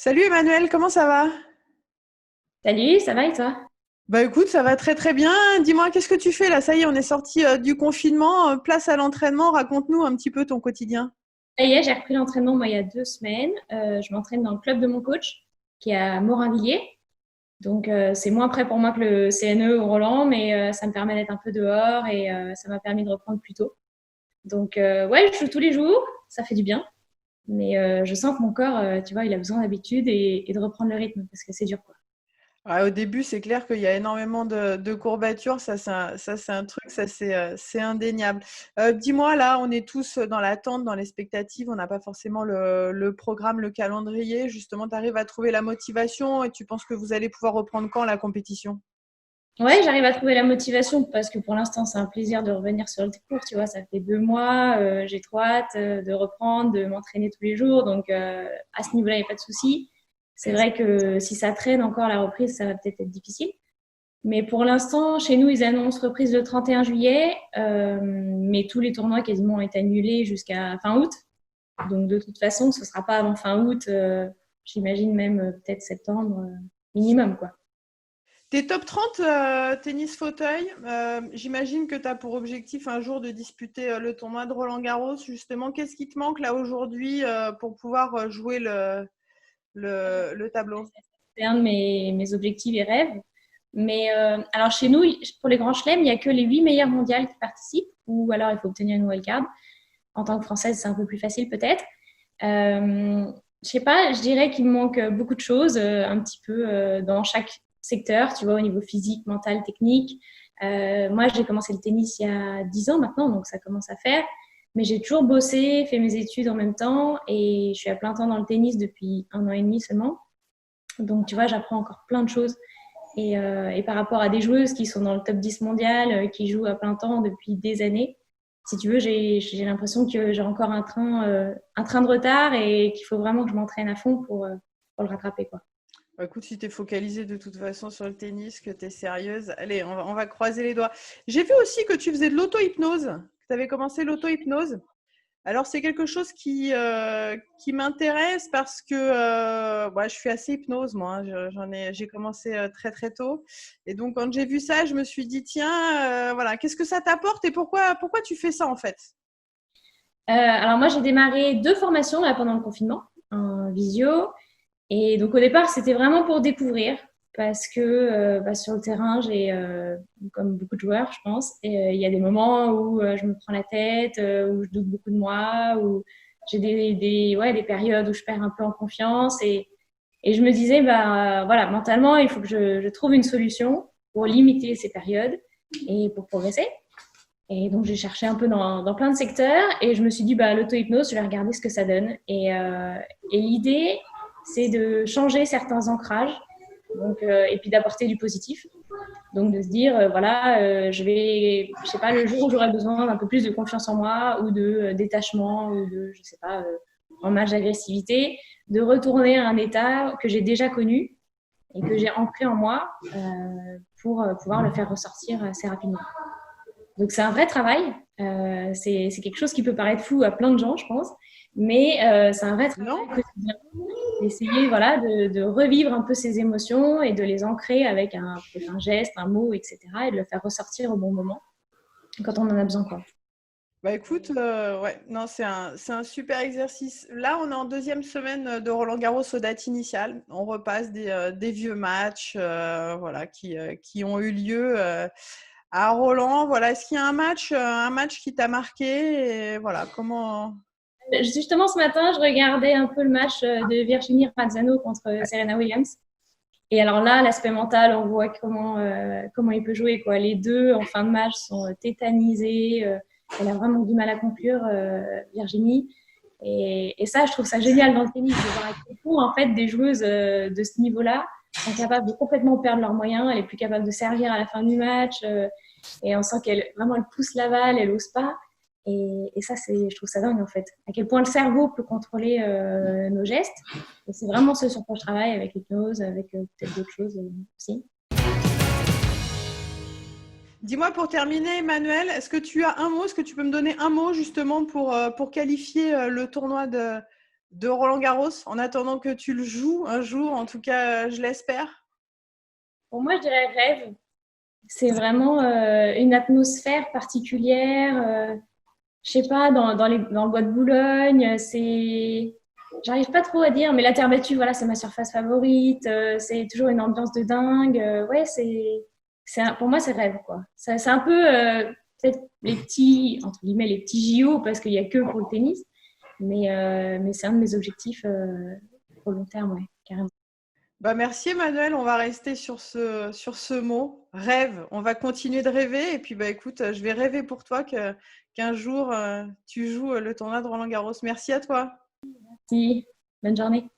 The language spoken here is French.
Salut Emmanuel, comment ça va? Salut, ça va et toi? Bah écoute, ça va très très bien. Dis-moi, qu'est-ce que tu fais là? Ça y est, on est sorti du confinement, place à l'entraînement. Raconte-nous un petit peu ton quotidien. Ça y est, j'ai repris l'entraînement moi il y a 2 semaines. Je m'entraîne dans le club de mon coach qui est à Morinvilliers. Donc c'est moins près pour moi que le CNE au Roland, mais ça me permet d'être un peu dehors et ça m'a permis de reprendre plus tôt. Donc ouais, je joue tous les jours, ça fait du bien. Mais je sens que mon corps, tu vois, il a besoin d'habitude et de reprendre le rythme parce que c'est dur quoi. Ouais, au début, c'est clair qu'il y a énormément de courbatures. Ça, c'est un truc, ça, c'est indéniable. Dis-moi, là, on est tous dans l'attente, dans l'expectative. On n'a pas forcément le programme, le calendrier. Justement, tu arrives à trouver la motivation et tu penses que vous allez pouvoir reprendre quand la compétition? Ouais, j'arrive à trouver la motivation parce que pour l'instant, c'est un plaisir de revenir sur le cours. Tu vois, ça fait 2 mois, j'ai trop hâte de reprendre, de m'entraîner tous les jours. Donc, à ce niveau-là, il n'y a pas de souci. C'est vrai que si ça traîne encore la reprise, ça va peut-être être difficile. Mais pour l'instant, chez nous, ils annoncent reprise le 31 juillet, mais tous les tournois quasiment ont été annulés jusqu'à fin août. Donc, de toute façon, ce sera pas avant fin août. J'imagine même peut-être septembre minimum, quoi. T'es top 30 tennis fauteuil. J'imagine que tu as pour objectif un jour de disputer le tournoi de Roland-Garros. Justement, qu'est-ce qui te manque là aujourd'hui pour pouvoir jouer le tableau? C'est un de mes objectifs et rêves. Mais alors chez nous, pour les grands chelems, il n'y a que les 8 meilleurs mondiales qui participent, ou alors il faut obtenir une wildcard. En tant que Française, c'est un peu plus facile peut-être. Je sais pas, je dirais qu'il me manque beaucoup de choses, un petit peu dans chaque secteur, tu vois, au niveau physique, mental, technique. Moi, j'ai commencé le tennis il y a 10 ans maintenant, donc ça commence à faire. Mais j'ai toujours bossé, fait mes études en même temps, et je suis à plein temps dans le tennis depuis 1 an et demi seulement. Donc, tu vois, j'apprends encore plein de choses. Et par rapport à des joueuses qui sont dans le top 10 mondial, qui jouent à plein temps depuis des années, si tu veux, j'ai l'impression que j'ai encore un train de retard et qu'il faut vraiment que je m'entraîne à fond pour le rattraper, quoi. Bah, écoute, si tu es focalisée de toute façon sur le tennis, que tu es sérieuse, allez, on va croiser les doigts. J'ai vu aussi que tu faisais de l'auto-hypnose, que tu avais commencé l'auto-hypnose. Alors, c'est quelque chose qui m'intéresse parce que bah, je suis assez hypnose, moi. Hein. J'ai commencé très, très tôt. Et donc, quand j'ai vu ça, je me suis dit, tiens, voilà, qu'est-ce que ça t'apporte et pourquoi tu fais ça en fait? Alors moi, j'ai démarré 2 formations là, pendant le confinement, en visio. Et donc au départ, c'était vraiment pour découvrir, parce que bah, sur le terrain, comme beaucoup de joueurs, je pense, et, il y a des moments où je me prends la tête, où je doute beaucoup de moi, où j'ai ouais, des périodes où je perds un peu en confiance. Et je me disais, bah, voilà, mentalement, il faut que je trouve une solution pour limiter ces périodes et pour progresser. Et donc, j'ai cherché un peu dans plein de secteurs et je me suis dit, bah, l'auto-hypnose, je vais regarder ce que ça donne. Et l'idée, c'est de changer certains ancrages donc, et puis d'apporter du positif. Donc, de se dire, voilà, je sais pas, le jour où j'aurai besoin d'un peu plus de confiance en moi ou de détachement ou de, je sais pas, en marge d'agressivité, de retourner à un état que j'ai déjà connu et que j'ai ancré en moi pour pouvoir le faire ressortir assez rapidement. Donc c'est un vrai travail. C'est quelque chose qui peut paraître fou à plein de gens, je pense, mais c'est un vrai travail Non? quotidien d'essayer voilà, de revivre un peu ses émotions et de les ancrer avec peut-être un geste, un mot, etc. et de le faire ressortir au bon moment quand on en a besoin. Quoi. Bah écoute, ouais, non, c'est un super exercice. Là, on est en deuxième semaine de Roland-Garros aux dates initiales. On repasse des vieux matchs, voilà, qui ont eu lieu à Roland. Voilà, est-ce qu'il y a un match qui t'a marqué et voilà, comment? Justement, ce matin, je regardais un peu le match de Virginie Razzano contre Serena Williams. Et alors là, l'aspect mental, on voit comment il peut jouer. Quoi. Les deux, en fin de match, sont tétanisés. Elle a vraiment du mal à conclure, Virginie. Et ça, je trouve ça génial dans le tennis, de voir à quel point, en fait, des joueuses de ce niveau-là sont capables de complètement perdre leurs moyens. Elle est plus capable de servir à la fin du match. Et on sent qu'elle vraiment elle pousse la balle, elle n'ose pas. Et ça, je trouve ça dingue, en fait. À quel point le cerveau peut contrôler nos gestes. Et c'est vraiment ce sur quoi je travaille avec l'hypnose, avec peut-être d'autres choses aussi. Dis-moi pour terminer, Emmanuel, est-ce que tu as un mot, est-ce que tu peux me donner un mot justement pour qualifier le tournoi de Roland-Garros en attendant que tu le joues un jour, en tout cas, je l'espère? Pour moi, je dirais rêve. C'est vraiment une atmosphère particulière. Je sais pas, dans le bois de Boulogne, j'arrive pas trop à dire, mais la terre battue, voilà, c'est ma surface favorite. C'est toujours une ambiance de dingue. Ouais, pour moi, c'est rêve, quoi. C'est un peu peut-être les petits, entre guillemets, les petits JO, parce qu'il y a que pour le tennis, mais c'est un de mes objectifs au long terme, ouais, carrément. Bah, merci Emmanuel, on va rester sur ce mot, rêve. On va continuer de rêver et puis bah, écoute, je vais rêver pour toi qu'un jour tu joues le tournoi de Roland-Garros. Merci à toi. Merci, bonne journée.